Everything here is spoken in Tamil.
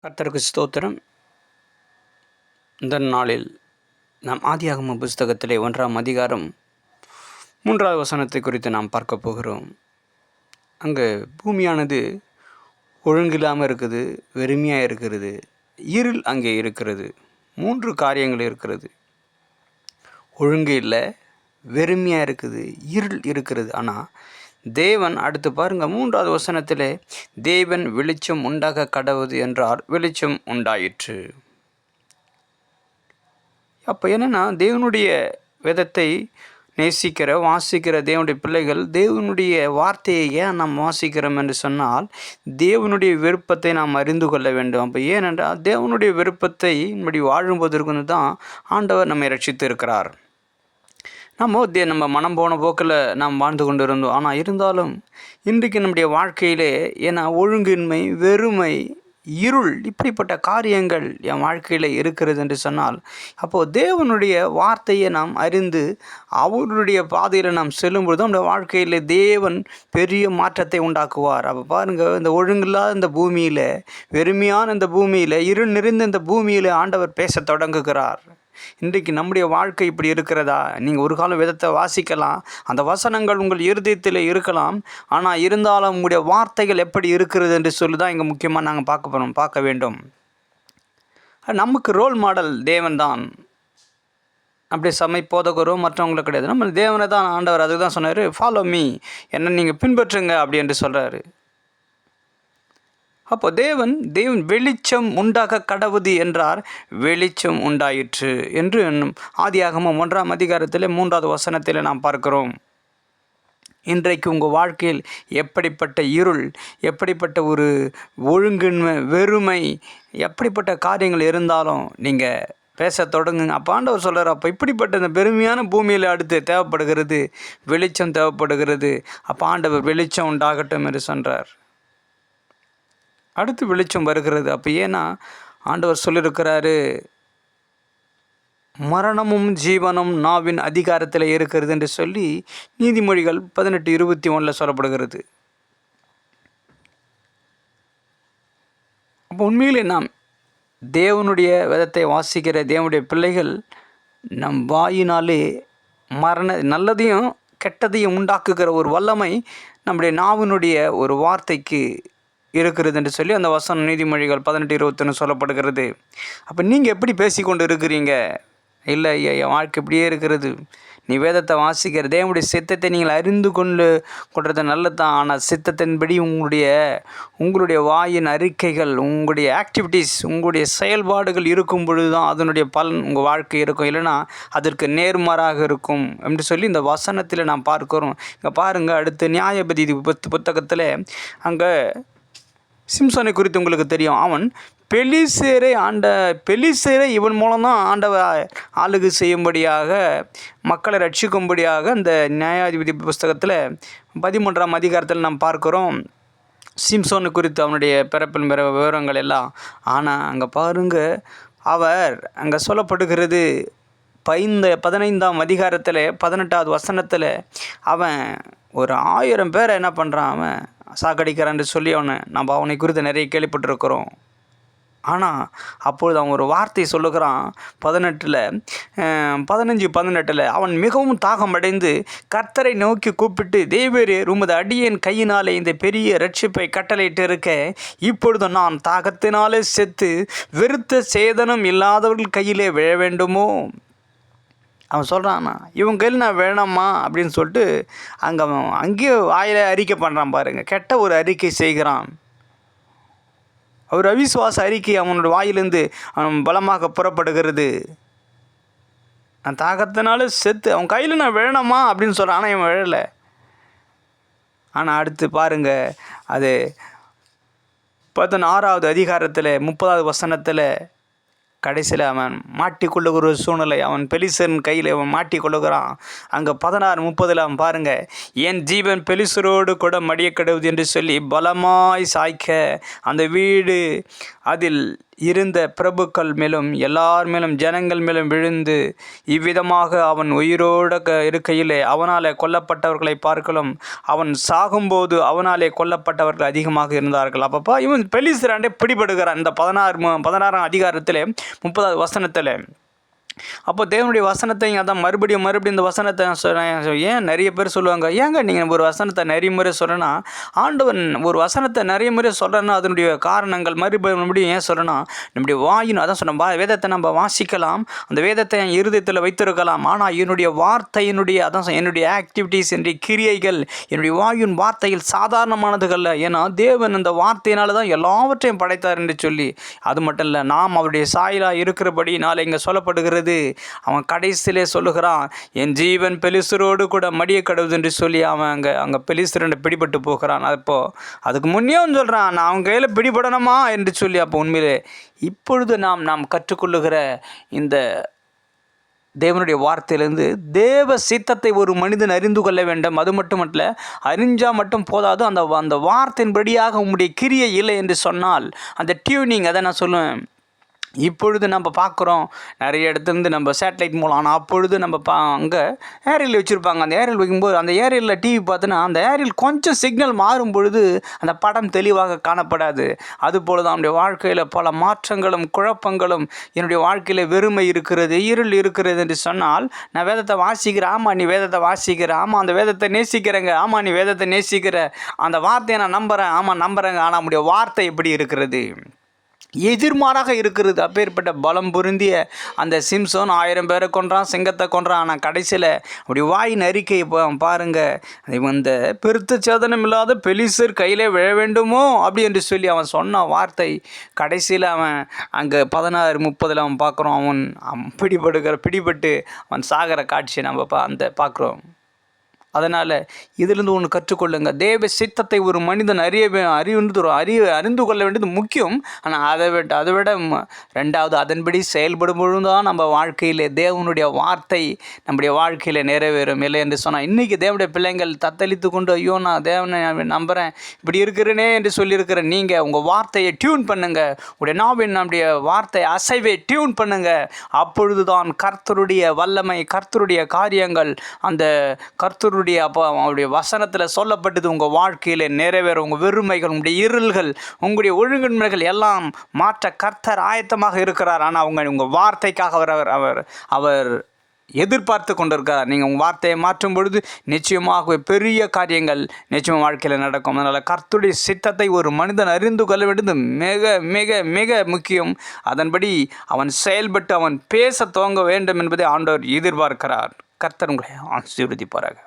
கர்த்தருக்கு ஸ்தோத்திரம். இந்த நாளில் நாம் ஆதியாகம புஸ்தகத்திலே 1ஆம் அதிகாரம் 3வது வசனத்தை குறித்து நாம் பார்க்க போகிறோம். அங்கே பூமியானது ஒழுங்கில்லாமல் இருக்குது, வெறுமையாக இருக்கிறது, இருள் அங்கே இருக்கிறது. 3 காரியங்கள் இருக்கிறது. ஒழுங்கு இல்லை, வெறுமையாக இருக்குது, இருள் இருக்கிறது. ஆனால் தேவன் அடுத்து பாருங்கள் 3வது வசனத்திலே தேவன் வெளிச்சம் உண்டாக கடவுது என்றார், வெளிச்சம் உண்டாயிற்று. அப்போ என்னென்னா, தேவனுடைய வேதத்தை நேசிக்கிற வாசிக்கிற தேவனுடைய பிள்ளைகள் தேவனுடைய வார்த்தையை ஏன் நாம் வாசிக்கிறோம் என்று சொன்னால், தேவனுடைய விருப்பத்தை நாம் அறிந்து கொள்ள வேண்டும். அப்போ ஏனென்றால் தேவனுடைய விருப்பத்தை இப்படி வாழும்போதற்கு தான் ஆண்டவர் நம்மை ரட்சித்து இருக்கிறார். நம்ம மனம் போன போக்கில் நாம் வாழ்ந்து கொண்டு இருந்தோம். ஆனால் இருந்தாலும் இன்றைக்கு நம்முடைய வாழ்க்கையிலே ஏன்னா ஒழுங்கின்மை, வெறுமை, இருள் இப்படிப்பட்ட காரியங்கள் என் வாழ்க்கையில் இருக்கிறது என்று சொன்னால், அப்போது தேவனுடைய வார்த்தையை நாம் அறிந்து அவருடைய பாதையில் நாம் செல்லும்பொழுது நம்முடைய வாழ்க்கையில் தேவன் பெரிய மாற்றத்தை உண்டாக்குவார். அப்போ பாருங்கள், இந்த ஒழுங்கில்லாத இந்த பூமியில், வெறுமையான இந்த பூமியில், இருள் நிறைந்த இந்த பூமியில் ஆண்டவர் பேச தொடங்குகிறார். இன்றைக்கு நம்முடைய வாழ்க்கை இப்படி இருக்கிறதா? நீங்கள் ஒரு காலம் வேதத்தை வாசிக்கலாம், அந்த வசனங்கள் உங்கள் இருதயத்தில் இருக்கலாம். ஆனால் இருந்தாலும் உங்களுடைய வார்த்தைகள் எப்படி இருக்கிறது என்று சொல்லி தான் இங்கே முக்கியமாக நாங்கள் பார்க்க வேண்டும். நமக்கு ரோல் மாடல் தேவன் தான். அப்படி போதகரோ மற்றவங்களோ கிடையாது. நம்ம தேவனை தான் ஆண்டவர் அதுக்கு தான் சொன்னார், ஃபாலோ மீ, என்ன நீங்கள் பின்பற்றுங்க அப்படி என்று சொல்கிறாரு. அப்போ தேவன் வெளிச்சம் உண்டாக கடவுது என்றார், வெளிச்சம் உண்டாயிற்று என்று ஆதியாகமம் 1ஆம் அதிகாரத்தில் 3வது வசனத்தில் நாம் பார்க்கிறோம். இன்றைக்கு உங்கள் வாழ்க்கையில் எப்படிப்பட்ட இருள், எப்படிப்பட்ட ஒரு ஒழுங்கின்மை, வெறுமை, எப்படிப்பட்ட காரியங்கள் இருந்தாலும் நீங்கள் பேச தொடங்குங்க. அப்போ ஆண்டவர் சொல்கிறார், அப்போ இப்படிப்பட்ட இந்த பெருமையான பூமியில் அடுத்து தேவைப்படுகிறது வெளிச்சம் தேவைப்படுகிறது. அப்போ ஆண்டவர் வெளிச்சம் உண்டாகட்டும் என்று சொல்கிறார். அடுத்து வெளிச்சம் வருகிறது. அப்போ ஏன்னா ஆண்டவர் சொல்லியிருக்கிறாரு, மரணமும் ஜீவனும் நாவின் அதிகாரத்தில் இருக்கிறது என்று சொல்லி நீதிமொழிகள் 18:21 சொல்லப்படுகிறது. அப்போ உண்மையிலே நாம் தேவனுடைய வேதத்தை வாசிக்கிற தேவனுடைய பிள்ளைகள் நம் வாயினாலே நல்லதையும் கெட்டதையும் உண்டாக்குகிற ஒரு வல்லமை நம்முடைய நாவினுடைய ஒரு வார்த்தைக்கு இருக்கிறது என்று சொல்லி அந்த வசனம் நீதிமொழிகள் 18:21 சொல்லப்படுகிறது. அப்போ நீங்கள் எப்படி பேசிக்கொண்டு இருக்கிறீங்க? இல்லை, என் வாழ்க்கை இப்படியே இருக்கிறது. நீ வேதத்தை வாசிக்கிற தேவனுடைய சித்தத்தை நீங்கள் அறிந்து கொள்வது நல்லது தான். ஆனால் சித்தத்தின்படி உங்களுடைய வாயின் அறிக்கைகள், உங்களுடைய ஆக்டிவிட்டீஸ், உங்களுடைய செயல்பாடுகள் இருக்கும் பொழுது தான் அதனுடைய பலன் உங்கள் வாழ்க்கை இருக்கும். இல்லைனா அதற்கு நேர்மாறாக இருக்கும் என்று சொல்லி இந்த வசனத்தில் நாம் பார்க்கிறோம். இங்கே பாருங்கள், அடுத்து நியாயாதிபதி புத்தகத்தில் அங்கே சிம்சோனை குறித்து உங்களுக்கு தெரியும். அவன் பெலிசேரை இவன் மூலம்தான் ஆண்டவர் ஆளுகை செய்யும்படியாக, மக்களை ரட்சிக்கும்படியாக இந்த நியாயாதிபதி புஸ்தகத்தில் 13ஆம் அதிகாரத்தில் நாம் பார்க்குறோம் சிம்சோனை குறித்து அவனுடைய பிறப்பின் விவரங்கள் எல்லாம். ஆனால் அங்கே பாருங்கள், அவர் அங்கே சொல்லப்படுகிறது 15ஆம் அதிகாரத்தில் 18வது வசனத்தில் அவன் ஒரு 1000 பேரை என்ன பண்ணுறான், அவன் சாக்கடிக்கிறான்னு சொல்லி அவனை குறித்து நிறைய கேள்விப்பட்டிருக்கிறோம். ஆனால் அப்பொழுது அவன் ஒரு வார்த்தை சொல்லுகிறான் 15:18 அவன் மிகவும் தாகமடைந்து கர்த்தரை நோக்கி கூப்பிட்டு, தேவரே, உமது அடியேன் கையினாலே இந்த பெரிய ரட்சிப்பை கட்டளையிட்டு இருக்க, இப்பொழுது நான் தாகத்தினாலே செத்து வெறுத்த சேதனம் இல்லாதவர்கள் கையிலே விழ வேண்டுமோ? அவன் சொல்கிறான்னா, இவன் கையில் நான் வேணாமா அப்படின்னு சொல்லிட்டு அங்கேயே வாயில் அறிக்கை பண்ணுறான். பாருங்கள், கெட்ட ஒரு அறிக்கை செய்கிறான். ஒரு அவிசுவாச அறிக்கை அவனோட வாயிலிருந்து பலமாக புறப்படுகிறது. நான் தாகத்தினால செத்து அவன் கையில் நான் வேணாமா அப்படின்னு சொல்கிறான். ஆனால் இவன் விழலை. ஆனால் அடுத்து பாருங்கள், அது 16வது அதிகாரத்தில் 30வது வசனத்தில் கடைசியில் அவன் மாட்டிக்கொள்ளுகிற ஒரு சூழ்நிலை, அவன் பெலிசன் கையில் அவன் மாட்டிக்கொள்ளுகிறான். அங்கே 16:30 அவன் பாருங்கள், என் ஜீவன் பெலிசரோடு கூட மடிய கெடுவது என்று சொல்லி பலமாய் சாய்க்க அந்த வீடு அதில் இருந்த பிரபுக்கள் மேலும் எல்லார் மேலும் ஜனங்கள் மேலும் விழுந்து இவ்விதமாக அவன் உயிரோடு இருக்கையிலே அவனாலே கொல்லப்பட்டவர்களை பார்க்கலும் அவன் சாகும்போது அவனாலே கொல்லப்பட்டவர்கள் அதிகமாக இருந்தார்கள். அப்பப்பா இவன் பெலிஸ்தராண்டே பிடிபடுகிறான். இந்த 16ஆம் அதிகாரத்தில் 30வது வசனத்தில். அப்போ தேவனுடைய வசனத்தை அதான் மறுபடியும் இந்த வசனத்தை ஏன் நிறைய பேர் சொல்லுவாங்க, ஏங்க நீங்கள் ஒரு வசனத்தை நிறைய முறை சொல்லனா, ஆண்டவன் ஒரு வசனத்தை நிறைய முறை சொல்கிறேன்னா அதனுடைய காரணங்கள் மறுபடியும் ஏன் சொல்லணும், நம்முடைய வாயின் அதான் சொன்ன வேதத்தை நம்ம வாசிக்கலாம், அந்த வேதத்தை என் இருதயத்தில் வைத்திருக்கலாம். ஆனால் என்னுடைய வார்த்தையினுடைய அதான் என்னுடைய ஆக்டிவிட்டீஸ், என்னுடைய கிரியைகள், என்னுடைய வாயின் வார்த்தைகள் சாதாரணமானதுகள்ல. ஏன்னா தேவன் அந்த வார்த்தையினால தான் எல்லாவற்றையும் படைத்தார் என்று சொல்லி. அது மட்டும் இல்லை, நாம் அவருடைய சாயலாக இருக்கிறபடி நாளை இங்கே சொல்லப்படுகிறது. அவன் கடைசியிலே சொல்லுகிறான், என் ஜீவன் பெலிஸ்தரோடு கூட மடிய கடவுது என்று சொல்லி அவன் அங்கே பெலிஸ்தரன் பிடிபட்டு போகிறான். அப்போ அதுக்கு முன்னே சொல்கிறான், நான் அவன் கையில் பிடிபடணுமா என்று சொல்லி. அப்போ உண்மையிலே இப்பொழுது நாம் கற்றுக்கொள்ளுகிற இந்த தேவனுடைய வார்த்தையிலிருந்து தேவ சித்தத்தை ஒரு மனிதன் அறிந்து கொள்ள வேண்டும். அது மட்டுமல்ல, அறிஞ்சால் மட்டும் போதாது, அந்த வார்த்தையின்படியாக உங்களுடைய கிரியை இல்லை என்று சொன்னால் அந்த டியூனிங், அதை நான் சொல்லுவேன். இப்பொழுது நம்ம பார்க்குறோம் நிறைய இடத்துலேருந்து நம்ம சேட்டலைட் மூலம். ஆனால் அப்பொழுது நம்ம அங்கே ஏரியல் வச்சுருப்பாங்க. அந்த ஏரியல் வைக்கும்போது அந்த ஏரியலில் டிவி பார்த்தோன்னா அந்த ஏரியல் கொஞ்சம் சிக்னல் மாறும் பொழுது அந்த படம் தெளிவாக காணப்படாது. அதுபோல் தான் நம்முடைய வாழ்க்கையில் பல மாற்றங்களும் குழப்பங்களும், என்னுடைய வாழ்க்கையில் வெறுமை இருக்கிறது, இருள் இருக்கிறது என்று சொன்னால், நான் வேதத்தை வாசிக்கிறேன், ஆமாம் நீ வேதத்தை வாசிக்கிற, ஆமாம் அந்த வேதத்தை நேசிக்கிறேங்க, ஆமாம் நீ வேதத்தை நேசிக்கிற, அந்த வார்த்தையை நான் நம்புகிறேன், ஆமாம் நம்புகிறேங்க. ஆனால் நம்முடைய வார்த்தை எப்படி இருக்கிறது? எதிர்மாறாக இருக்கிறது. அப்பேற்பட்ட பலம் பொருந்திய அந்த சிம்சோன் 1000 பேரை கொன்றான், சிங்கத்தை கொன்றான். ஆனால் கடைசியில் அப்படி வாயின் அறிக்கை பாருங்கள், இந்த பெருத்த சேதனம் இல்லாத பெலிஸ்தர் கையிலே விழ வேண்டுமோ அப்படி என்று சொல்லி அவன் சொன்ன வார்த்தை கடைசியில் அவன் அங்கே 16:30 அவன் பார்க்குறோம், அவன் பிடிபட்டு அவன் சாகிற காட்சியை நம்ம பார்க்குறோம். அதனால் இதிலிருந்து ஒன்று கற்றுக்கொள்ளுங்க, தேவ சித்தத்தை ஒரு மனிதன் அறிந்து கொள்ள வேண்டியது முக்கியம். ஆனால் அதை விட ரெண்டாவது அதன்படி செயல்படும் பொழுது தான் நம்ம வாழ்க்கையில் தேவனுடைய வார்த்தை நம்முடைய வாழ்க்கையில் நிறைவேறும். இல்லை என்று சொன்னால் இன்றைக்கி தேவனுடைய பிள்ளைங்கள் தத்தளித்து கொண்டு, ஐயோ நான் தேவனை நம்புகிறேன், இப்படி இருக்கிறேனே என்று சொல்லியிருக்கிற நீங்கள் உங்கள் வார்த்தையை டியூன் பண்ணுங்கள், உடைய நாவின் நம்முடைய வார்த்தை அசைவை டியூன் பண்ணுங்கள். அப்பொழுது தான் கர்த்தருடைய வல்லமை, கர்த்தருடைய காரியங்கள், அந்த கர்த்தருடைய அப்போ அவருடைய வசனத்தில் சொல்லப்பட்டது உங்கள் வாழ்க்கையில் நிறைவேறும். உங்கள் வெறுமைகள், உங்களுடைய இருள்கள், உங்களுடைய ஒழுங்கின்மைகள் எல்லாம் மாற்ற கர்த்தர் ஆயத்தமாக இருக்கிறார். ஆனால் உங்கள் வார்த்தைக்காக அவர் எதிர்பார்த்து கொண்டிருக்கிறார். நீங்கள் உங்கள் வார்த்தையை மாற்றும் பொழுது நிச்சயமாக பெரிய காரியங்கள் நிச்சயமாக வாழ்க்கையில் நடக்கும். அதனால் கர்த்தருடைய சித்தத்தை ஒரு மனிதன் அறிந்து கொள்ள வேண்டியது மிக மிக மிக முக்கியம். அதன்படி அவன் செயல்பட்டு அவன் பேச துவங்க வேண்டும் என்பதை ஆண்டவர் எதிர்பார்க்கிறார். கர்த்தர் உங்களை ஆசீர்வதிப்பாராக.